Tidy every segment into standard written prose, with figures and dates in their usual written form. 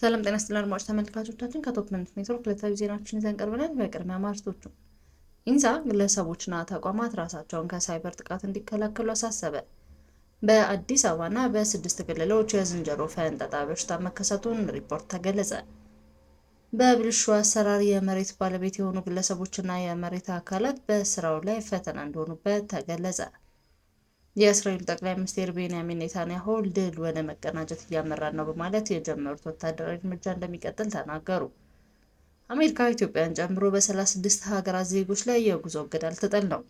ሰላም ጤና ይስጥልን አድማጭ ተመልካቾቻችን ከቶፕ ኔትወርክ ዕለታዊ ዜናዎችን ይዘን ቀርበናል። በቅድሚያ ማርቶቹ ኢንሳ ግለሰቦችና ተቋማት ራሳቸውን ከሳይበር ጥቃት እንዲከላከሉ አሳሰበ። በአዲስ አበባና በ6 ክልሎች የዝንጀሮ ፈንጣጣ በሽታ መከሰቱን ሪፖርት ተገለጸ። በብልሹ አሰራር የመሬት ባለቤት የሆኑ ግለሰቦችና የመሬት አካላት በስራው ላይ ፈተና እንደሆኑበት ተገለጸ። የእስራኤል ጠቅላይ ሚኒስትር ቤንያሚን ኔታንያሁ ድል ወደ መቀናጀት እያመራን ነው በማለት የጀመሩት ወታደራዊ እርምጃ እንደሚቀጥል ተናገሩ። አሜሪካ ኢትዮጵያን ጨምሮ በ36 ሀገራት ዜጎች ላይ የጉዞ እገዳ ልትጥል ነው።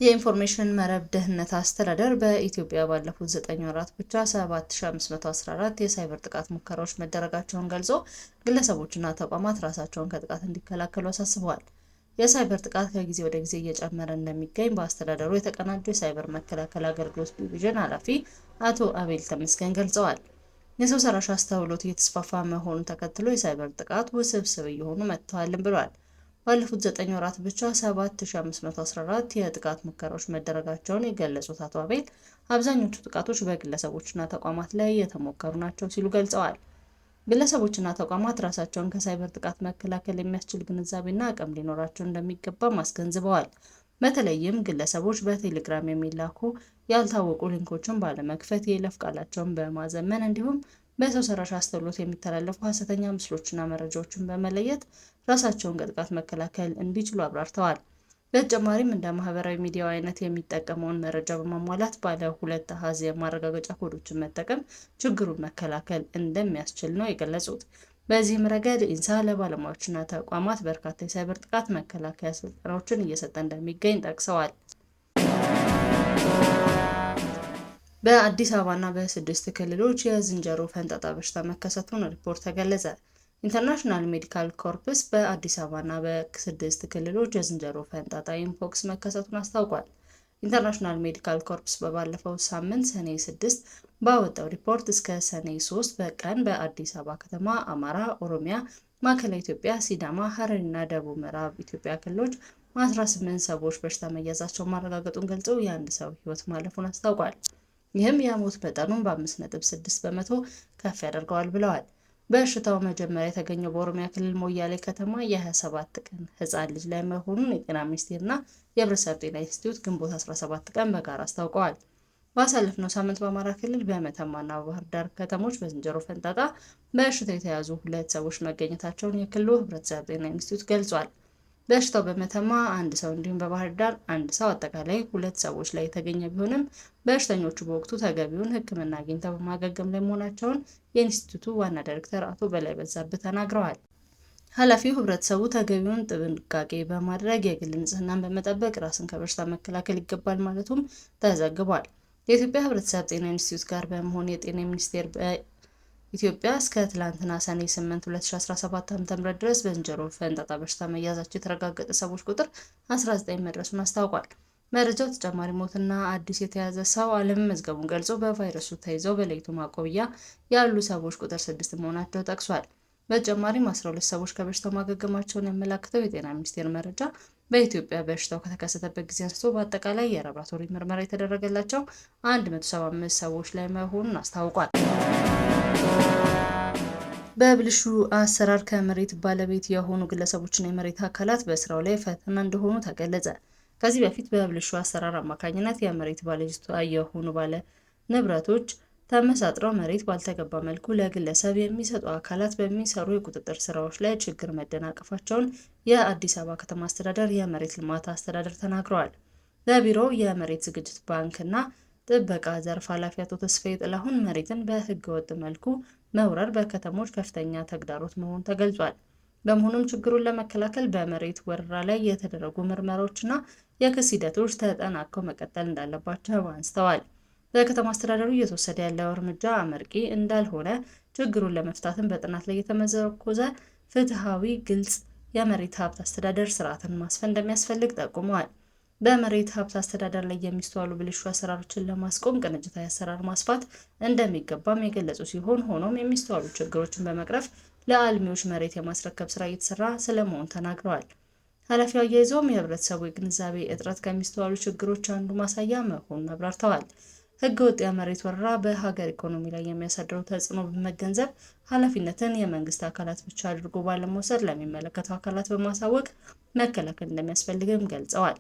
የኢንፎርሜሽን መረብ ደህንነት አስተዳደር በኢትዮጵያ ባለፉት 9 ወራት ብቻ 7514 የሳይበር ጥቃት ሙከራዎች መደረጋቸውን ገልጾ ግለሰቦችና ተቋማት ራሳቸውን ከጥቃት እንዲከላከሉ አሳስበዋል። የሳይበር ጥቃት ከጊዜ ወደ ጊዜ እየጨመረ እንደሚገኝ በአስተዳደሩ የተቀናጀ የሳይበር መከላከል አገልግሎት ዲቪዥን ኃላፊ አቶ አቤል ተመስገን ገልጸዋል። የሰው ሰራሽ አስተውሎት እየተስፋፋ መሆኑን ተከትሎ የሳይበር ጥቃት ውስብስብ እየሆኑ መጥተዋልም ብለዋል። ባለፉት 9 ወራት ብቻ 7514 የጥቃት ሙከራዎች መደረጋቸውን የገለጹት አቶ አቤል አብዛኞቹ ጥቃቶች በግለሰቦችና ተቋማት ላይ የተሞከሩ ናቸው ሲሉ ገልጸዋል። ግለሰቦችና ተቋማት ራሳቸውን ከሳይበር ጥቃት መከላከል የሚያስችል ግንዛቤና አቅም ሊኖራቸው እንደሚገባም አስገንዝበዋል። በተለይም ግለሰቦች በቴሌግራም የሚላኩ ያልታወቁ ሊንኮችን ባለመክፈት የይለፍ ቃላቸውን በማዘመን እንዲሁም በሰው ሰራሽ አስተውሎት የሚተላለፉ ሐሰተኛ ምስሎችና መረጃዎችን በመለየት ራሳቸውን ከጥቃት መከላከል እንዲችሉ አብራርተዋል። በተጨማሪም እንደ ማህበራዊ ሚዲያው አይነት የሚጠቀመውን መረጃ በማሟላት ባለ 2 አሃዝ የማረጋገጫ ኮዶችን መጠቀም ችግሩን መከላከል እንደሚያስችል ነው የገለጹት። በዚህም ረገድ ኢንሳ ለባለሙያዎችና ተቋማት በርካታ የሳይበር ጥቃት መከላከያ ስልጠናዎችን እየሰጠ እንደሚገኝ ጠቅሰዋል። በአዲስ አበባና በ6 ክልሎች የዝንጀሮ ፈንጣጣ በሽታ መከሰቱን ሪፖርት ተገለጸ። ኢንተርናሽናል ሜዲካል ኮርፕስ በአዲስ አበባና በ6 ክልሎች የዝንጀሮ ፈንጣጣ ኢምፖክስ መከሰቱን አስታውቋል። ኢንተርናሽናል ሜዲካል ኮርፕስ በባለፈው ሳምንት ሰኔ 6 ባወጣው ሪፖርት እስከ ሰኔ 3 በቀን በአዲስ አበባ ከተማ፣ አማራ፣ ኦሮሚያ፣ ማዕከላዊ ኢትዮጵያ፣ ሲዳማ፣ ሐረሪና ደቡብ ምዕራብ ኢትዮጵያ ክልሎች 18 ሰዎች በሽታ መያዛቸውን ማረጋገጡን ገልጾ የአንድ ሰው ሕይወት ማለፉን አስታውቋል። ይህም የሞት መጠኑን በ5.6 በመቶ ከፍ ያደርገዋል ብለዋል። በሽታው መጀመሪያ የተገኘው በኦሮሚያ ክልል ሞያሌ ከተማ የ27 ቀን ህፃን ልጅ ላይ መሆኑን የጤና ሚኒስቴርና የህብረተሰብ ጤና ኢንስቲትዩት ግንቦት 17 ቀን በጋራ አስታውቀዋል። ባሳለፍነው ሳምንት በአማራ ክልል በመተማና በባህር ዳር ከተሞች በዝንጀሮ ፈንጣጣ በሽታው የተያዙ 2 ሰዎች መገኘታቸውን የክልሉ ህብረተሰብ ጤና ኢንስቲትዩት ገልጿል። በሽታው በመተማ 1 ሰው እንዲሁም በባህር ዳር 1 ሰው አጠቃላይ 2 ሰዎች ላይ የተገኘ ቢሆንም በሽተኞቹ በወቅቱ ተገቢውን ሕክምና አግኝተው በማገገም ላይ መሆናቸውን የኢንስቲትዩቱ ዋና ዳይሬክተር አቶ በላይ በዛብህ ተናግረዋል። ኃላፊው ህብረተሰቡ ተገቢውን ጥንቃቄ በማድረግ የግል ንጽህናን በመጠበቅ ራስን ከበሽታ መከላከል ይገባል ማለቱም ተዘግቧል። የኢትዮጵያ ህብረተሰብ ጤና ኢንስቲትዩት ጋር በመሆን የጤና ሚኒስቴር ኢትዮጵያ እስከ ትላንትና ሰኔ 8 2017 ዓ.ም ድረስ በዝንጀሮ ፈንጣጣ በሽታ መያዛቸው የተረጋገጠ ሰዎች ቁጥር 19 መድረሱን አስታውቋል። መረጃው ተጨማሪ ሞትና አዲስ የተያዘ ሰው አለመመዝገቡን ገልጾ በቫይረሱ ተይዘው በለይቶ ማቆያ ያሉ ሰዎች ቁጥር 6 መሆናቸው ጠቅሷል። በተጨማሪም 12 ሰዎች ከበሽታው ማገገማቸውን ያመለከተው የጤና ሚኒስቴር መረጃ በኢትዮጵያ በሽታው ከተከሰተበት ጊዜ አንስቶ በአጠቃላይ የላቦራቶሪ ምርመራ የተደረገላቸው 175 ሰዎች ላይ መሆኑን አስታውቋል። በብልሹ አሰራር ከመሬት ባለቤት የሆኑ ግለሰቦችና የመሬት አካላት በስራው ላይ ፈተና እንደሆኑ ተገለጸ። ከዚህ በፊት በብልሹ አሰራር አማካኝነት የመሬት ባለይዞታ የሆኑ ባለ ንብረቶች ተመሳጥረው መሬት ባልተገባ መልኩ ለግለሰብ የሚሰጡ አካላት በሚሰሩ የቁጥጥር ስራዎች ላይ ችግር መደናቀፋቸውን የአዲስ አበባ ከተማ አስተዳደር የመሬት ልማት አስተዳደር ተናግረዋል። ለቢሮው የመሬት ዝግጅት ባንክና ጥበቃ ዘርፍ ኃላፊ አቶ ተስፋዬ ጥላሁን መሬትን በህገ ወጥ መልኩ መውረር በከተሞች ከፍተኛ ተግዳሮት መሆኑ ተገልጿል። በመሆኑም ችግሩን ለመከላከል በመሬት ወረራ ላይ የተደረጉ ምርመራዎችና የክስ ሂደቶች ተጠናክረው መቀጠል እንዳለባቸው አንስተዋል። በከተማ አስተዳደሩ እየተወሰደ ያለው እርምጃ አመርቂ እንዳልሆነ፣ ችግሩን ለመፍታትም በጥናት ላይ የተመረኮዘ ፍትሐዊ፣ ግልጽ የመሬት ሀብት አስተዳደር ስርዓትን ማስፈን እንደሚያስፈልግ ጠቁመዋል። በመሬት ሀብት አስተዳደር ላይ የሚስተዋሉ ብልሹ አሰራሮችን ለማስቆም ቅንጅታዊ አሰራር ማስፋት እንደሚገባም የገለጹ ሲሆን ሆኖም የሚስተዋሉ ችግሮችን በመቅረፍ ለአልሚዎች መሬት የማስረከብ ስራ እየተሰራ ስለመሆኑ ተናግረዋል። ኃላፊው አያይዘውም የህብረተሰቡ የግንዛቤ እጥረት ከሚስተዋሉ ችግሮች አንዱ ማሳያ መሆኑን አብራርተዋል። ህገወጥ የመሬት ወረራ በሀገር ኢኮኖሚ ላይ የሚያሳድረው ተጽዕኖ በመገንዘብ ኃላፊነትን የመንግስት አካላት ብቻ አድርጎ ባለመውሰድ ለሚመለከተው አካላት በማሳወቅ መከላከል እንደሚያስፈልግም ገልጸዋል።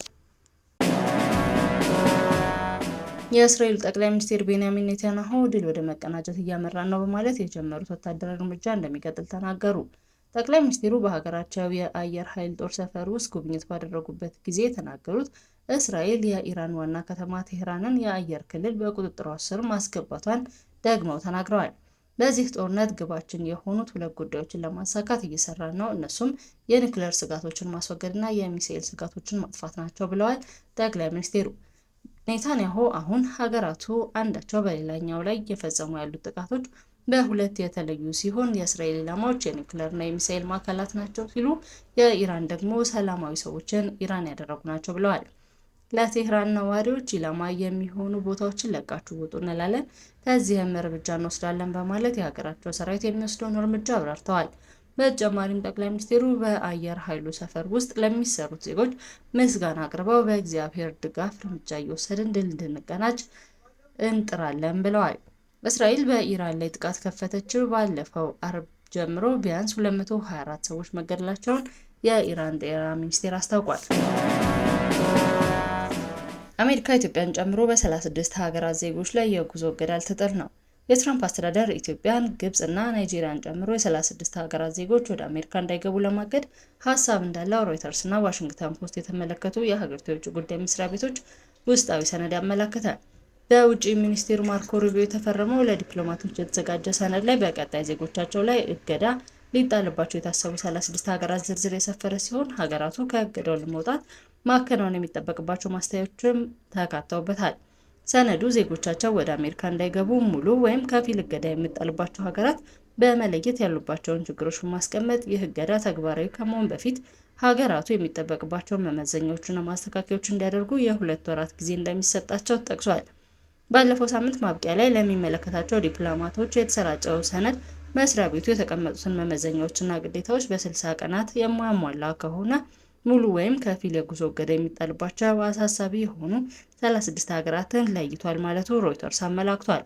የእስራኤል ጠቅላይ ሚኒስትር ቤንያሚን ኔታንያሁ ድል ወደ መቀናጀት እያመራን ነው በማለት የጀመሩት ወታደራዊ እርምጃ እንደሚቀጥል ተናገሩ። ጠቅላይ ሚኒስትሩ በሀገራቸው የአየር ኃይል ጦር ሰፈር ውስጥ ጉብኝት ባደረጉበት ጊዜ የተናገሩት እስራኤል የኢራን ዋና ከተማ ቴህራንን የአየር ክልል በቁጥጥሯ ስር ማስገባቷን ደግመው ተናግረዋል። በዚህ ጦርነት ግባችን የሆኑት ሁለት ጉዳዮችን ለማሳካት እየሰራን ነው፣ እነሱም የኒውክሌር ስጋቶችን ማስወገድና የሚሳኤል ስጋቶችን ማጥፋት ናቸው ብለዋል ጠቅላይ ሚኒስትሩ። ኔታንያሁ አሁን ሀገራቱ አንዳቸው በሌላኛው ላይ እየፈጸሙ ያሉት ጥቃቶች በሁለት የተለዩ ሲሆን የእስራኤል ኢላማዎች የኒውክሌርና የሚሳኤል ማዕከላት ናቸው ሲሉ፣ የኢራን ደግሞ ሰላማዊ ሰዎችን ኢላማ ያደረጉ ናቸው ብለዋል። ለቴህራን ነዋሪዎች ኢላማ የሚሆኑ ቦታዎችን ለቃችሁ ውጡ እንላለን፣ ከዚህም እርምጃ እንወስዳለን በማለት የሀገራቸው ሰራዊት የሚወስደውን እርምጃ አብራርተዋል። በተጨማሪም ጠቅላይ ሚኒስትሩ በአየር ኃይሉ ሰፈር ውስጥ ለሚሰሩት ዜጎች ምስጋና አቅርበው በእግዚአብሔር ድጋፍ እርምጃ እየወሰድን ድል እንድንቀናጅ እንጥራለን ብለዋል። እስራኤል በኢራን ላይ ጥቃት ከፈተችው ባለፈው አርብ ጀምሮ ቢያንስ 224 ሰዎች መገደላቸውን የኢራን ጤና ሚኒስቴር አስታውቋል። አሜሪካ ኢትዮጵያን ጨምሮ በ36 ሀገራት ዜጎች ላይ የጉዞ እገዳ ልትጥል ነው። የትራምፕ አስተዳደር ኢትዮጵያን፣ ግብጽ እና ናይጄሪያን ጨምሮ የ36 ሀገራት ዜጎች ወደ አሜሪካ እንዳይገቡ ለማገድ ሀሳብ እንዳለው ሮይተርስ እና ዋሽንግተን ፖስት የተመለከቱ የሀገሪቱ የውጭ ጉዳይ መስሪያ ቤቶች ውስጣዊ ሰነድ ያመለክታል። በውጭ ሚኒስቴሩ ማርኮ ሩቢዮ የተፈረመው ለዲፕሎማቶች የተዘጋጀ ሰነድ ላይ በቀጣይ ዜጎቻቸው ላይ እገዳ ሊጣልባቸው የታሰቡ 36 ሀገራት ዝርዝር የሰፈረ ሲሆን ሀገራቱ ከእገዳው ለመውጣት ማከናወን የሚጠበቅባቸው ማስተያየቶችም ተካተውበታል። ሰነዱ ዜጎቻቸው ወደ አሜሪካ እንዳይገቡ ሙሉ ወይም ከፊል እገዳ የሚጣልባቸው ሀገራት በመለየት ያሉባቸውን ችግሮች በማስቀመጥ ይህ እገዳ ተግባራዊ ከመሆን በፊት ሀገራቱ የሚጠበቅባቸውን መመዘኛዎችና ማስተካከያዎች እንዲያደርጉ የ2 ወራት ጊዜ እንደሚሰጣቸው ጠቅሷል። ባለፈው ሳምንት ማብቂያ ላይ ለሚመለከታቸው ዲፕሎማቶች የተሰራጨው ሰነድ መስሪያ ቤቱ የተቀመጡትን መመዘኛዎችና ግዴታዎች በ60 ቀናት የማያሟላ ከሆነ ሙሉ ወይም ከፊል የጉዞ እገዳ የሚጣልባቸው አሳሳቢ የሆኑ 36 ሀገራትን ለይቷል ማለቱ ሮይተርስ አመላክቷል።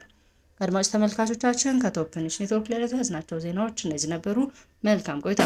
አድማጭ ተመልካቾቻችን ከቶፕ ኒውስ ኔትወርክ ለዕለቱ ያዝናቸው ዜናዎች እነዚህ ነበሩ። መልካም ቆይታ።